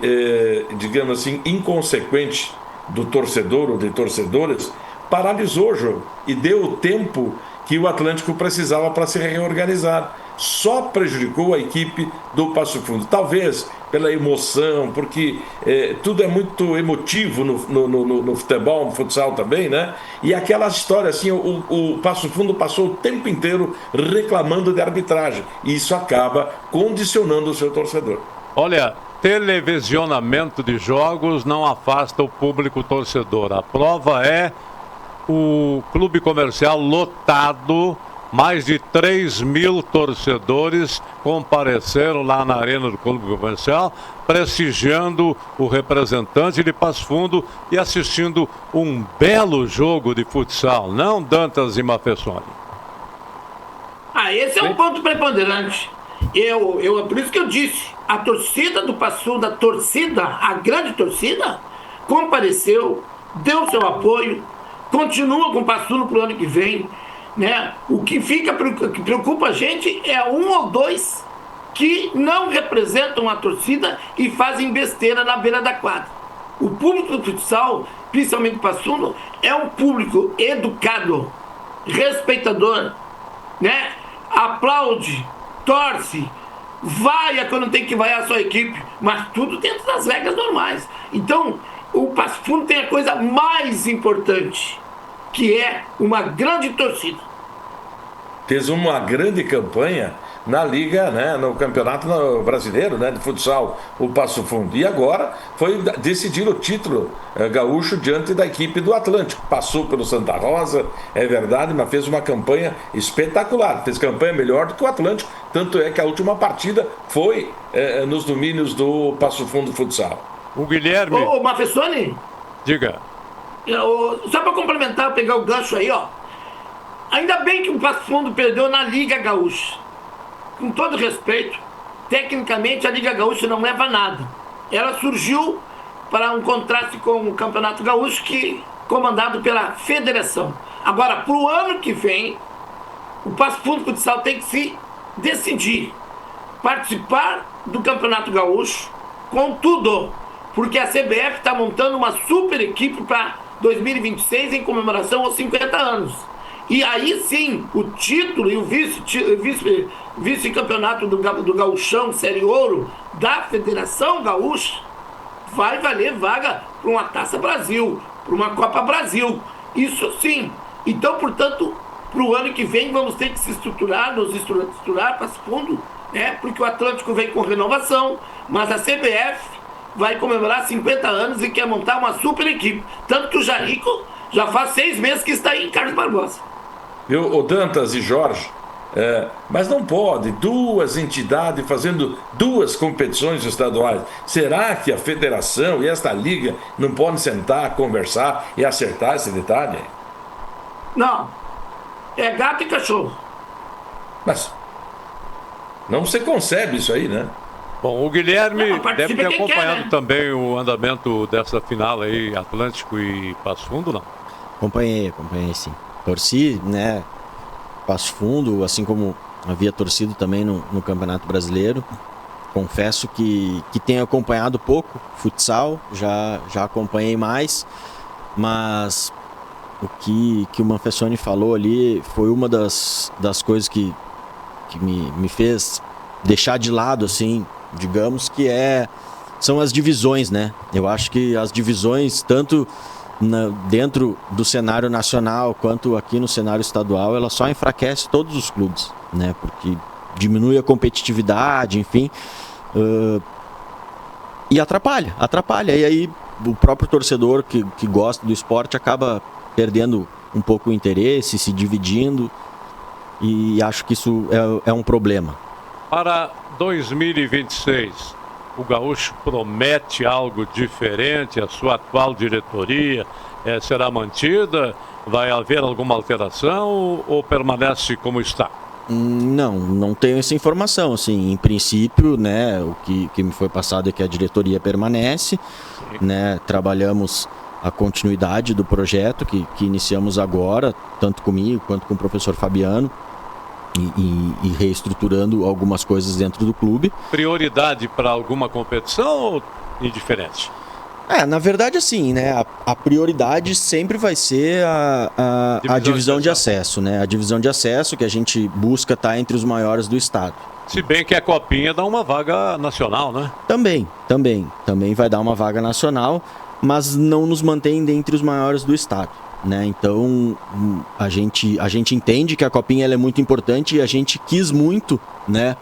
digamos assim, inconsequente do torcedor ou de torcedores, paralisou o jogo e deu o tempo que o Atlântico precisava para se reorganizar. Só prejudicou a equipe do Passo Fundo. Talvez pela emoção, porque tudo é muito emotivo no futebol, no futsal também, né? E aquela história assim, o Passo Fundo passou o tempo inteiro reclamando de arbitragem. E isso acaba condicionando o seu torcedor. Olha, televisionamento de jogos não afasta o público torcedor. A prova é o clube comercial lotado, mais de 3.000 torcedores compareceram lá na arena do clube comercial, prestigiando o representante de Passo Fundo e assistindo um belo jogo de futsal, não, Dantas e Mafessoni? Esse é um ponto preponderante. Por isso que eu disse, a torcida do Passo Fundo, a grande torcida, compareceu, deu seu apoio, continua com o Passo Fundo para o ano que vem, né? O que preocupa a gente é 1 ou 2 que não representam a torcida e fazem besteira na beira da quadra. O público do futsal, principalmente do Passo Fundo, é um público educado, respeitador, né? Aplaude, torce, vaia quando tem que vaiar a sua equipe, mas tudo dentro das regras normais. Então, o Passo Fundo tem a coisa mais importante, que é uma grande torcida. Fez uma grande campanha na Liga, né, no Campeonato Brasileiro, né, de futsal, o Passo Fundo. E agora foi decidir o título gaúcho diante da equipe do Atlântico. Passou pelo Santa Rosa, é verdade, mas fez uma campanha espetacular. Fez campanha melhor do que o Atlântico. Tanto é que a última partida foi nos domínios do Passo Fundo Futsal. O Guilherme... Ô, Mafessoni? Diga. Só para complementar, pegar o gancho aí, ó. Ainda bem que o Passo Fundo perdeu na Liga Gaúcha. Com todo respeito, tecnicamente a Liga Gaúcha não leva a nada. Ela surgiu para um contraste com o Campeonato Gaúcho, comandado pela federação. Agora, para o ano que vem, o Passo Fundo Futsal tem que se decidir. Participar do Campeonato Gaúcho com tudo. Porque a CBF está montando uma super equipe para 2026 em comemoração aos 50 anos. E aí sim, o título e o vice-campeonato do Gauchão Série Ouro da Federação Gaúcha vai valer vaga para uma Taça Brasil, para uma Copa Brasil. Isso sim. Então, portanto, para o ano que vem vamos ter que se estruturar, nos estruturar para fundo, né? Porque o Atlântico vem com renovação, mas a CBF vai comemorar 50 anos e quer montar uma super equipe. Tanto que o Jarico já faz 6 meses que está aí em Carlos Barbosa. O Dantas e Jorge, mas não pode 2 entidades fazendo 2 competições estaduais. Será que a federação e esta liga não podem sentar, conversar e acertar esse detalhe? Não, é gato e cachorro. Mas não se concebe isso aí, né? Bom, o Guilherme deve ter acompanhado quer, né? também o andamento dessa final aí, Atlântico e Passo Fundo, não? Acompanhei sim. Torci, né, Passo Fundo, assim como havia torcido também no Campeonato Brasileiro. Confesso que tenho acompanhado pouco futsal, já acompanhei mais, mas o que o Manfessoni falou ali foi uma das coisas que me fez deixar de lado, assim, digamos, que são as divisões, né? Eu acho que as divisões, tanto dentro do cenário nacional quanto aqui no cenário estadual, ela só enfraquece todos os clubes, né? Porque diminui a competitividade, enfim, e atrapalha. E aí o próprio torcedor que gosta do esporte acaba perdendo um pouco o interesse, se dividindo, e acho que isso é um problema. Para 2026, o Gaúcho promete algo diferente? A sua atual diretoria será mantida? Vai haver alguma alteração ou permanece como está? Não tenho essa informação. Assim, em princípio, né, o que me foi passado é que a diretoria permanece, né, trabalhamos a continuidade do projeto que iniciamos agora, tanto comigo quanto com o professor Fabiano, e reestruturando algumas coisas dentro do clube. Prioridade para alguma competição ou indiferente? Na verdade, assim, né, a prioridade sempre vai ser a divisão de acesso, né? A divisão de acesso que a gente busca estar entre os maiores do estado. Se bem que a Copinha dá uma vaga nacional, né? Também vai dar uma vaga nacional, mas não nos mantém dentre os maiores do estado, né? Então a gente entende que a Copinha ela é muito importante e a gente quis muito, né,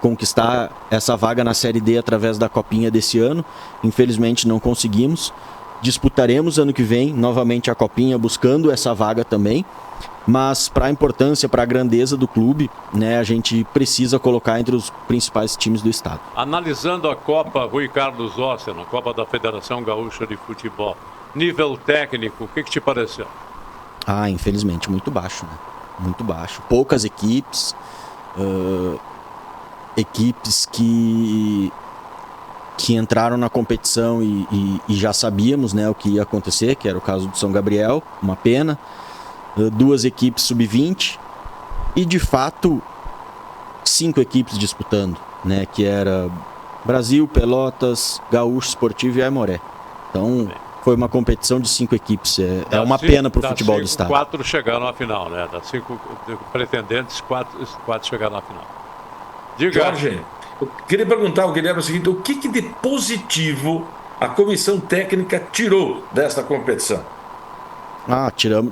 conquistar essa vaga na Série D através da Copinha desse ano. Infelizmente não conseguimos. Disputaremos ano que vem novamente a Copinha, buscando essa vaga também, mas para a importância, para a grandeza do clube, né, a gente precisa colocar entre os principais times do estado. Analisando a Copa Rui Carlos Ossena, a Copa da Federação Gaúcha de Futebol, nível técnico, o que te pareceu? Infelizmente muito baixo, né? Muito baixo. Poucas equipes, equipes que entraram na competição e já sabíamos, né, o que ia acontecer, que era o caso do São Gabriel, uma pena. 2 equipes sub-20 e, de fato, 5 equipes disputando, né, que era Brasil, Pelotas, Gaúcho, Esportivo e Aimoré. Então, foi uma competição de 5 equipes. É uma pena para o futebol do estado. 4 chegaram à final, né? Das 5 pretendentes, 4 chegaram à final. Diga. Jorge, eu queria perguntar ao Guilherme o seguinte: o que de positivo a comissão técnica tirou desta competição?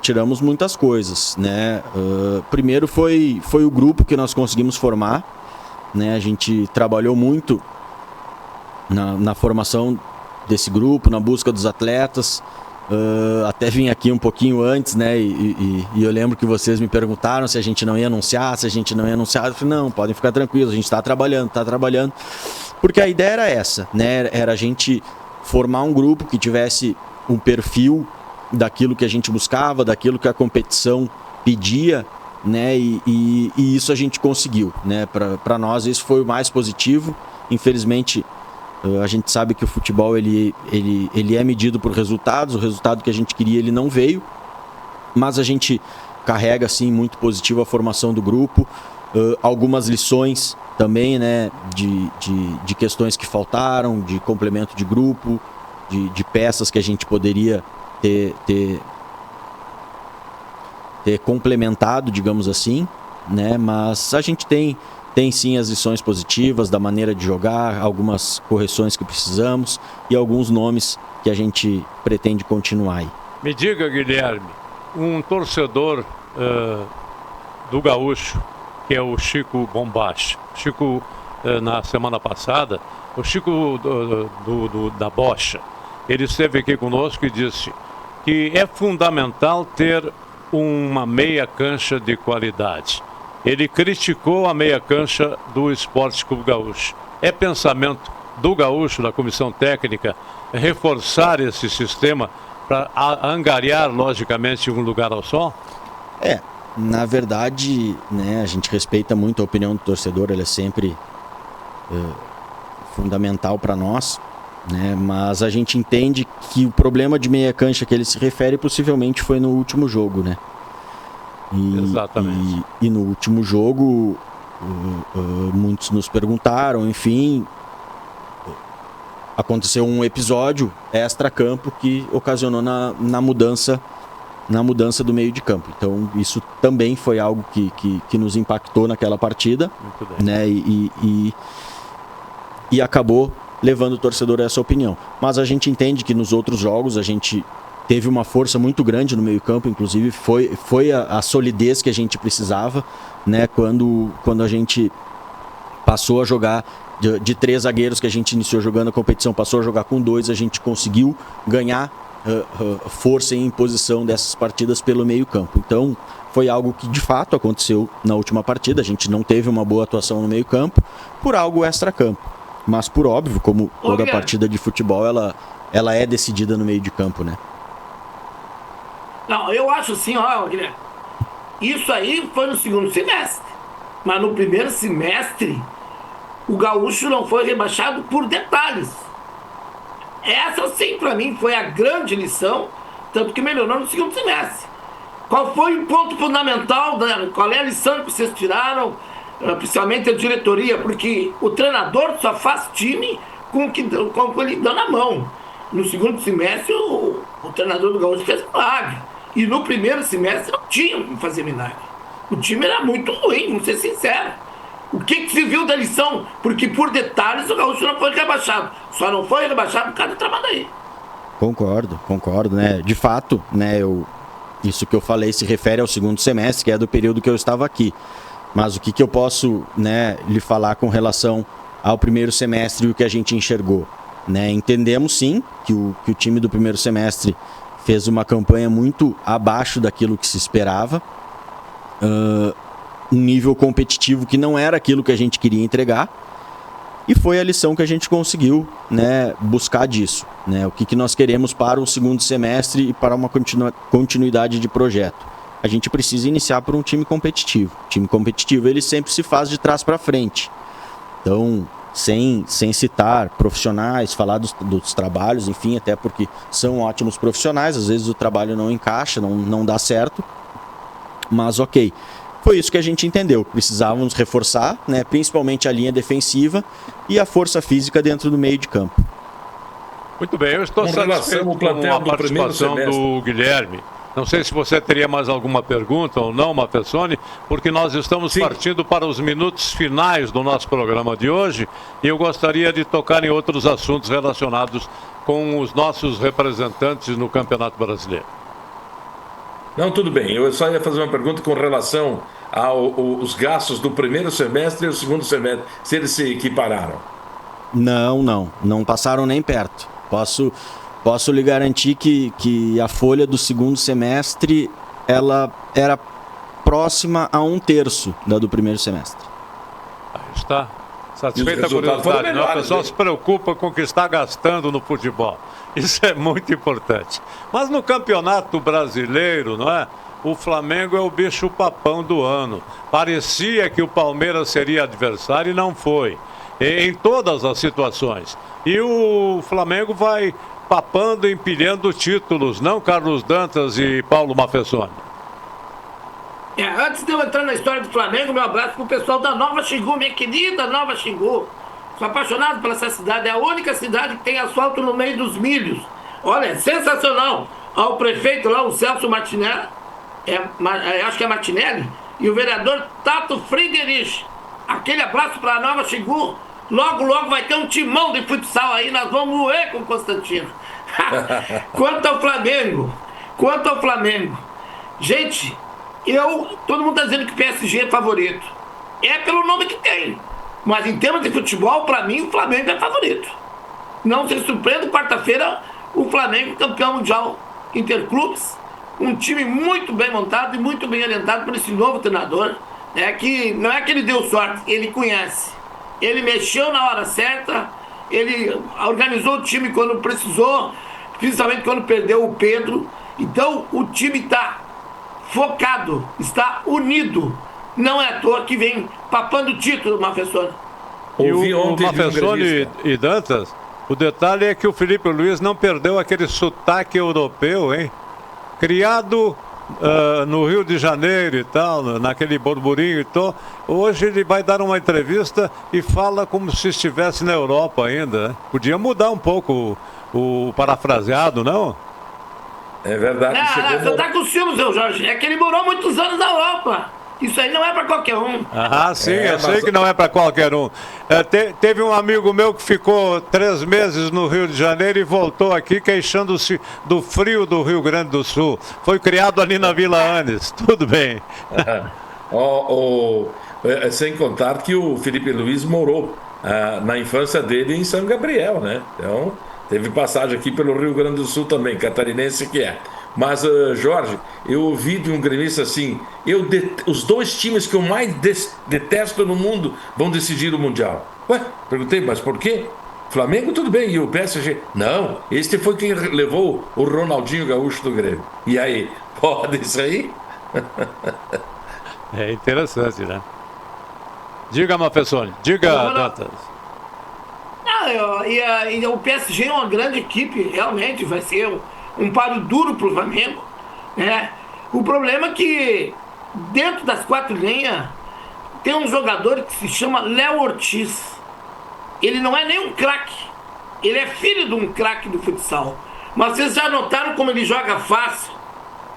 Tiramos muitas coisas, né? Primeiro foi o grupo que nós conseguimos formar, né? A gente trabalhou muito na formação desse grupo, na busca dos atletas. Até vim aqui um pouquinho antes, né? E eu lembro que vocês me perguntaram se a gente não ia anunciar, Eu falei, não, podem ficar tranquilos, a gente está trabalhando. Porque a ideia era essa, né? Era a gente formar um grupo que tivesse um perfil daquilo que a gente buscava, daquilo que a competição pedia, né? E isso a gente conseguiu, né? Para nós isso foi o mais positivo. Infelizmente, a gente sabe que o futebol ele é medido por resultados. O resultado que a gente queria ele não veio, mas a gente carrega assim muito positivo a formação do grupo. Algumas lições também, né? De questões que faltaram, de complemento de grupo, de peças que a gente poderia ter ter complementado, digamos assim, né? Mas a gente tem sim as lições positivas da maneira de jogar, algumas correções que precisamos e alguns nomes que a gente pretende continuar aí. Me diga, Guilherme, um torcedor do Gaúcho, que é o Chico Bombacha. Chico, na semana passada, o Chico da Bocha, ele esteve aqui conosco e disse que é fundamental ter uma meia cancha de qualidade. Ele criticou a meia cancha do Esporte Clube Gaúcho. É pensamento do Gaúcho, da comissão técnica, reforçar esse sistema para angariar, logicamente, um lugar ao sol? Na verdade, né, a gente respeita muito a opinião do torcedor, ela é sempre fundamental para nós, né, mas a gente entende que o problema de meia cancha que ele se refere possivelmente foi no último jogo, né? Exatamente. E no último jogo, muitos nos perguntaram, enfim, aconteceu um episódio extra-campo que ocasionou na mudança do meio de campo. Então isso também foi algo que nos impactou naquela partida, né? E acabou levando o torcedor a essa opinião. Mas a gente entende que nos outros jogos a gente teve uma força muito grande no meio campo, inclusive foi a solidez que a gente precisava, né? Quando a gente passou a jogar de 3 zagueiros que a gente iniciou jogando a competição, passou a jogar com 2, a gente conseguiu ganhar força e imposição dessas partidas pelo meio campo. Então foi algo que de fato aconteceu na última partida. A gente não teve uma boa atuação no meio campo por algo extra-campo, mas por óbvio, como toda partida de futebol, ela é decidida no meio de campo, né? Não, eu acho assim, Guilherme, isso aí foi no segundo semestre, mas no primeiro semestre o Gaúcho não foi rebaixado por detalhes. Essa sim, para mim, foi a grande lição, tanto que melhorou no segundo semestre. Qual foi o ponto fundamental, qual é a lição que vocês tiraram, principalmente a diretoria? Porque o treinador só faz time com o que ele dá na mão. No segundo semestre, o treinador do Gaúcho fez milagre. E no primeiro semestre não tinha como fazer milagre. O time era muito ruim, vamos ser sinceros. O que se viu da lição? Porque por detalhes o Gaúcho não foi rebaixado. Só não foi rebaixado por causa do trabalho aí. Concordo, né? De fato, né, isso que eu falei se refere ao segundo semestre, que é do período que eu estava aqui. Mas o que eu posso, né, lhe falar com relação ao primeiro semestre e o que a gente enxergou? Né? Entendemos sim que o time do primeiro semestre fez uma campanha muito abaixo daquilo que se esperava. Um nível competitivo que não era aquilo que a gente queria entregar, e foi a lição que a gente conseguiu, né, buscar disso, né? O que nós queremos para o segundo semestre e para uma continuidade de projeto. A gente precisa iniciar por um time competitivo. O time competitivo, ele sempre se faz de trás para frente. Então, sem citar profissionais, falar dos trabalhos, enfim, até porque são ótimos profissionais, às vezes o trabalho não encaixa, não dá certo, mas ok. Foi isso que a gente entendeu. Precisávamos reforçar, né, principalmente a linha defensiva e a força física dentro do meio de campo. Muito bem, eu estou satisfeito com a participação do Guilherme. Não sei se você teria mais alguma pergunta ou não, Maffesoni, porque nós estamos partindo para os minutos finais do nosso programa de hoje e eu gostaria de tocar em outros assuntos relacionados com os nossos representantes no Campeonato Brasileiro. Não, tudo bem. Eu só ia fazer uma pergunta com relação aos gastos do primeiro semestre e o segundo semestre, se eles se equipararam. Não passaram nem perto. Posso lhe garantir que a folha do segundo semestre ela era próxima a 1/3 da do primeiro semestre. Aí está. Satisfeita a curiosidade, não? O pessoal se preocupa com o que está gastando no futebol. Isso é muito importante. Mas no Campeonato Brasileiro, não é? O Flamengo é o bicho-papão do ano. Parecia que o Palmeiras seria adversário e não foi. Em todas as situações. E o Flamengo vai papando, empilhando títulos, não, Carlos Dantas e Paulo Maffesoni? Antes de eu entrar na história do Flamengo, meu abraço pro pessoal da Nova Xingu, minha querida Nova Xingu. Sou apaixonado por essa cidade, é a única cidade que tem asfalto no meio dos milhos. Olha, é sensacional. Ao prefeito lá, o Celso Martinelli, acho que é Martinelli, e o vereador Tato Friedrich. Aquele abraço para a Nova Xingu. Logo vai ter um timão de futsal aí, nós vamos moer com o Constantino. Quanto ao Flamengo, gente, todo mundo está dizendo que o PSG é favorito. É pelo nome que tem. Mas em termos de futebol, para mim, o Flamengo é favorito. Não se surpreenda, quarta-feira, o Flamengo campeão mundial interclubes. Um time muito bem montado e muito bem orientado por esse novo treinador. Que não é que ele deu sorte, ele conhece. Ele mexeu na hora certa, ele organizou o time quando precisou, principalmente quando perdeu o Pedro. Então o time está focado, está unido. Não é à toa que vem papando o título, Mafessoni. E o Mafessoni e Dantas, o detalhe é que o Felipe Luiz não perdeu aquele sotaque europeu, hein? Criado no Rio de Janeiro e tal, naquele burburinho e tal. Hoje ele vai dar uma entrevista e fala como se estivesse na Europa ainda, né? Podia mudar um pouco o parafraseado, não? É verdade. Você está com ciúmes, seu Jorge. É que ele morou muitos anos na Europa. Isso aí não é para qualquer um. Sim, eu sei que não é para qualquer um. Teve um amigo meu que ficou 3 meses no Rio de Janeiro e voltou aqui queixando-se do frio do Rio Grande do Sul. Foi criado ali na Vila Anes. Tudo bem. Sem contar que o Felipe Luiz morou na infância dele em São Gabriel, né? Então, teve passagem aqui pelo Rio Grande do Sul também, catarinense que é. Mas, Jorge, eu ouvi de um gremista assim, os 2 times que eu mais detesto no mundo vão decidir o Mundial. Perguntei, mas por quê? Flamengo tudo bem, e o PSG? Não, este foi quem levou o Ronaldinho Gaúcho do Grêmio. E aí, pode isso aí? É interessante, né? Diga, Mafessoni, diga, Dantas. E o PSG é uma grande equipe, realmente, vai ser um páreo duro pro Flamengo, né? O problema é que dentro das 4 linhas tem um jogador que se chama Léo Ortiz. Ele não é nem um craque, ele é filho de um craque do futsal. Mas vocês já notaram como ele joga fácil?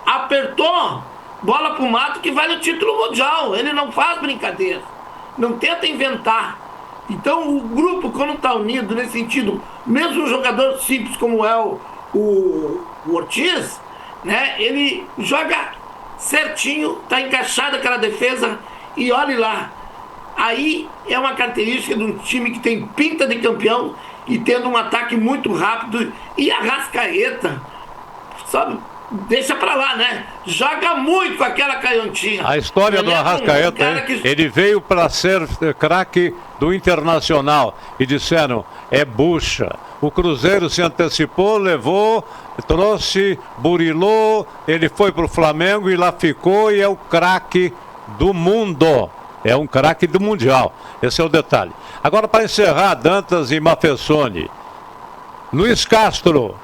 Apertou, bola pro mato que vale o título mundial. Ele não faz brincadeira, não tenta inventar. Então o grupo, quando está unido nesse sentido, mesmo um jogador simples como é o Ortiz, né, ele joga certinho, tá encaixada aquela defesa e olhe lá. Aí é uma característica de um time que tem pinta de campeão e tendo um ataque muito rápido. E a Arrascaeta, sabe, deixa pra lá, né? Joga muito com aquela canhotinha. A história do Arrascaeta, ele veio para ser craque do Internacional e disseram, é bucha. O Cruzeiro se antecipou, levou, trouxe, burilou, ele foi pro Flamengo e lá ficou e é o craque do mundo. É um craque do Mundial. Esse é o detalhe. Agora, para encerrar, Dantas e Mafessoni, Luiz Castro,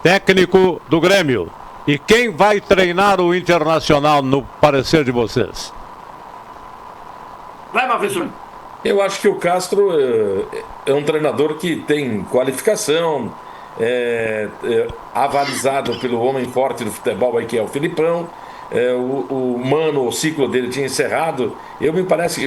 técnico do Grêmio. E quem vai treinar o Internacional, no parecer de vocês? Vai, Mafessoni. Eu acho que o Castro é um treinador que tem qualificação, avalizado pelo homem forte do futebol, aí, que é o Filipão. O Mano, o ciclo dele tinha encerrado. Eu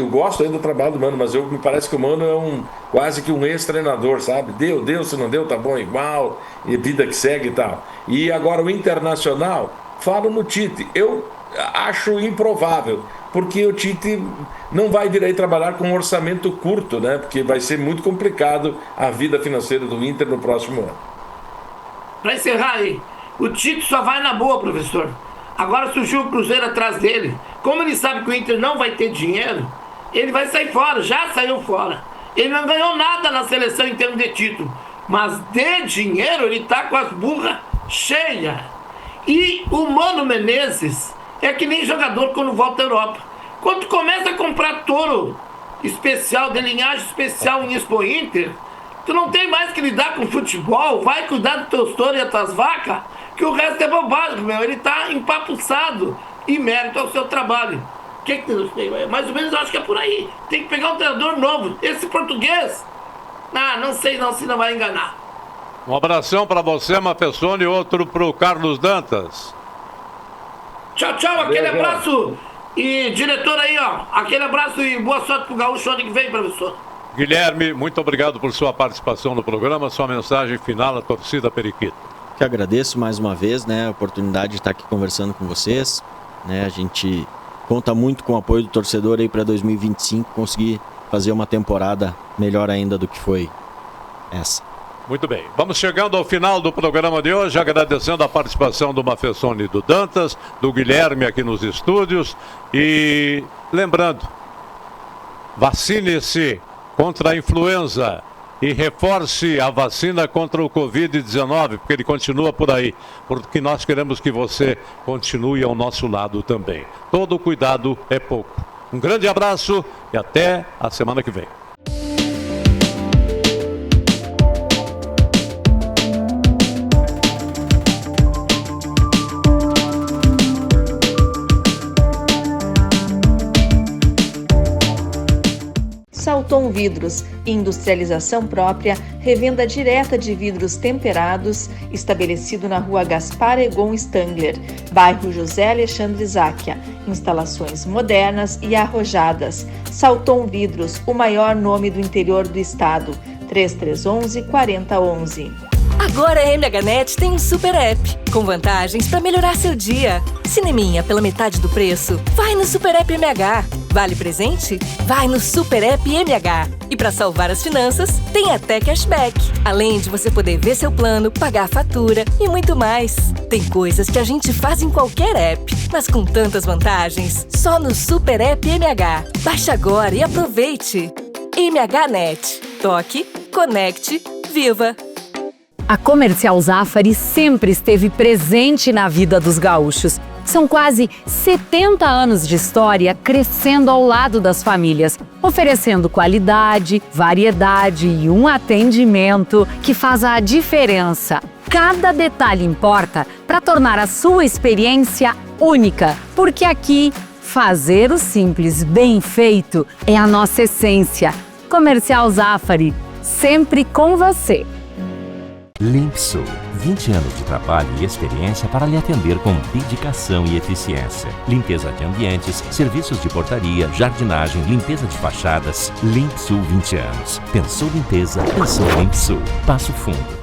gosto ainda do trabalho do Mano, mas me parece que o Mano é quase que um ex-treinador, sabe? Deu, se não deu, tá bom igual, e vida que segue e tal. E agora o Internacional, falo no Tite, eu acho improvável, porque o Tite não vai vir aí trabalhar com um orçamento curto, né? Porque vai ser muito complicado a vida financeira do Inter no próximo ano. Para encerrar aí, o Tite só vai na boa, professor. Agora surgiu o Cruzeiro atrás dele. Como ele sabe que o Inter não vai ter dinheiro, ele vai sair fora, já saiu fora. Ele não ganhou nada na seleção em termos de título, mas de dinheiro ele tá com as burras cheias. E o Mano Menezes é que nem jogador quando volta à Europa. Quando começa a comprar touro especial, de linhagem especial em Expo Inter, tu não tem mais que lidar com futebol, vai cuidar dos teus touros e das tuas vacas, que o resto é bobagem, meu. Ele tá empapuçado e mérito ao seu trabalho. Mais ou menos eu acho que é por aí. Tem que pegar um treinador novo. Esse português, não sei não se não vai enganar. Um abração para você, Mafessoni, e outro pro Carlos Dantas. Tchau, tchau, aquele abraço. E diretor aí, ó, aquele abraço e boa sorte pro Gaúcho ano que vem, professor. Guilherme, muito obrigado por sua participação no programa. Sua mensagem final à torcida periquita. Que agradeço mais uma vez, né, a oportunidade de estar aqui conversando com vocês, né, a gente conta muito com o apoio do torcedor aí para 2025 conseguir fazer uma temporada melhor ainda do que foi essa. Muito bem, vamos chegando ao final do programa de hoje, agradecendo a participação do Mafessone e do Dantas, do Guilherme aqui nos estúdios e lembrando, vacine-se contra a influenza e reforce a vacina contra o Covid-19, porque ele continua por aí, porque nós queremos que você continue ao nosso lado também. Todo cuidado é pouco. Um grande abraço e até a semana que vem. Salton Vidros, industrialização própria, revenda direta de vidros temperados, estabelecido na rua Gaspar Egon Stangler, bairro José Alexandre Záquia. Instalações modernas e arrojadas. Salton Vidros, o maior nome do interior do estado. 3311-4011. Agora a MHNet tem um super app, com vantagens para melhorar seu dia. Cineminha pela metade do preço? Vai no Super App MH. Vale presente? Vai no Super App MH. E para salvar as finanças, tem até cashback. Além de você poder ver seu plano, pagar a fatura e muito mais. Tem coisas que a gente faz em qualquer app, mas com tantas vantagens, só no Super App MH. Baixe agora e aproveite. MHNet. Toque, conecte, viva! A Comercial Zafari sempre esteve presente na vida dos gaúchos. São quase 70 anos de história crescendo ao lado das famílias, oferecendo qualidade, variedade e um atendimento que faz a diferença. Cada detalhe importa para tornar a sua experiência única, porque aqui, fazer o simples bem feito é a nossa essência. Comercial Zafari, sempre com você. Limpsul, 20 anos de trabalho e experiência para lhe atender com dedicação e eficiência. Limpeza de ambientes, serviços de portaria, jardinagem, limpeza de fachadas. Limpsul 20 anos. Pensou limpeza, pensou Limpsul. Passo Fundo.